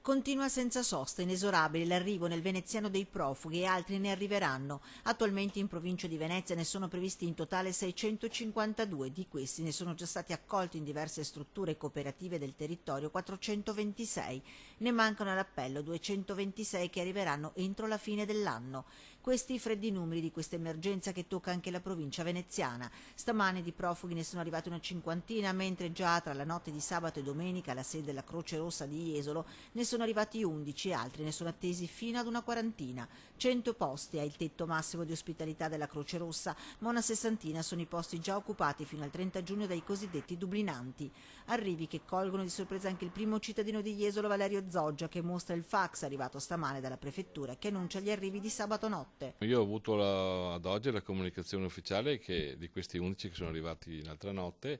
Continua senza sosta, inesorabile l'arrivo nel veneziano dei profughi e altri ne arriveranno. Attualmente in provincia di Venezia ne sono previsti in totale 652, di questi ne sono già stati accolti in diverse strutture cooperative del territorio 426. Ne mancano all'appello 226 che arriveranno entro la fine dell'anno. Questi i freddi numeri di questa emergenza che tocca anche la provincia veneziana. Stamane di profughi ne sono arrivati una cinquantina, mentre già tra la notte di sabato e domenica alla sede della Croce Rossa di Jesolo ne sono arrivati 11 e altri ne sono attesi fino ad una quarantina. 100 posti è il tetto massimo di ospitalità della Croce Rossa, ma una sessantina sono i posti già occupati fino al 30 giugno dai cosiddetti dublinanti. Arrivi che colgono di sorpresa anche il primo cittadino di Jesolo, Valerio Zoggia, che mostra il fax arrivato stamane dalla prefettura che annuncia gli arrivi di sabato notte. Io ho avuto ad oggi la comunicazione ufficiale che di questi 11 che sono arrivati l'altra notte,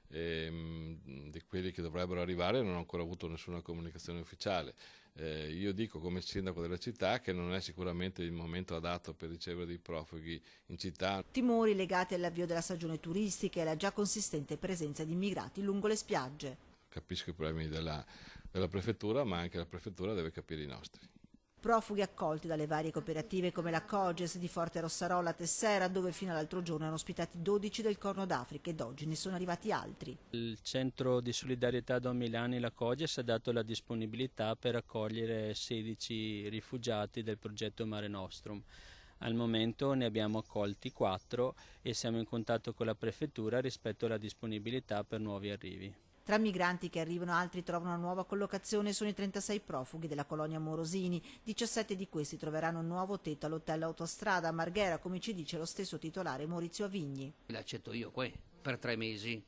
di quelli che dovrebbero arrivare non ho ancora avuto nessuna comunicazione ufficiale. Io dico come sindaco della città che non è sicuramente il momento adatto per ricevere dei profughi in città. Timori legati all'avvio della stagione turistica e alla già consistente presenza di immigrati lungo le spiagge. Capisco i problemi della prefettura, ma anche la prefettura deve capire i nostri. Profughi accolti dalle varie cooperative come la Coges di Forte Rossarola a Tessera, dove fino all'altro giorno erano ospitati 12 del Corno d'Africa ed oggi ne sono arrivati altri. Il centro di solidarietà Don Milani, la Coges, ha dato la disponibilità per accogliere 16 rifugiati del progetto Mare Nostrum. Al momento ne abbiamo accolti 4 e siamo in contatto con la prefettura rispetto alla disponibilità per nuovi arrivi. Tra migranti che arrivano altri trovano una nuova collocazione sono i 36 profughi della colonia Morosini. 17 di questi troveranno un nuovo tetto all'hotel Autostrada a Marghera, come ci dice lo stesso titolare Maurizio Avigni. L'accetto io qui per 3 mesi,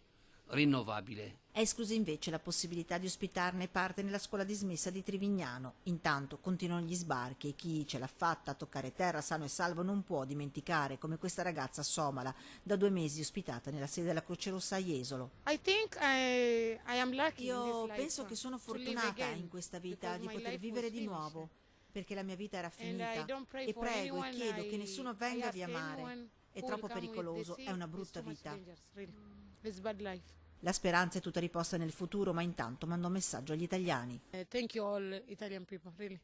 rinnovabile. È esclusa invece la possibilità di ospitarne parte nella scuola dismessa di Trivignano. Intanto continuano gli sbarchi e chi ce l'ha fatta a toccare terra sano e salvo non può dimenticare come questa ragazza somala, da 2 mesi ospitata nella sede della Croce Rossa a Jesolo. Io penso che sono fortunata in questa vita di poter vivere di nuovo, perché la mia vita era finita e prego e chiedo che nessuno venga via mare. È troppo pericoloso, è una brutta vita. La speranza è tutta riposta nel futuro, ma intanto mando un messaggio agli italiani. Thank you all Italian people, really.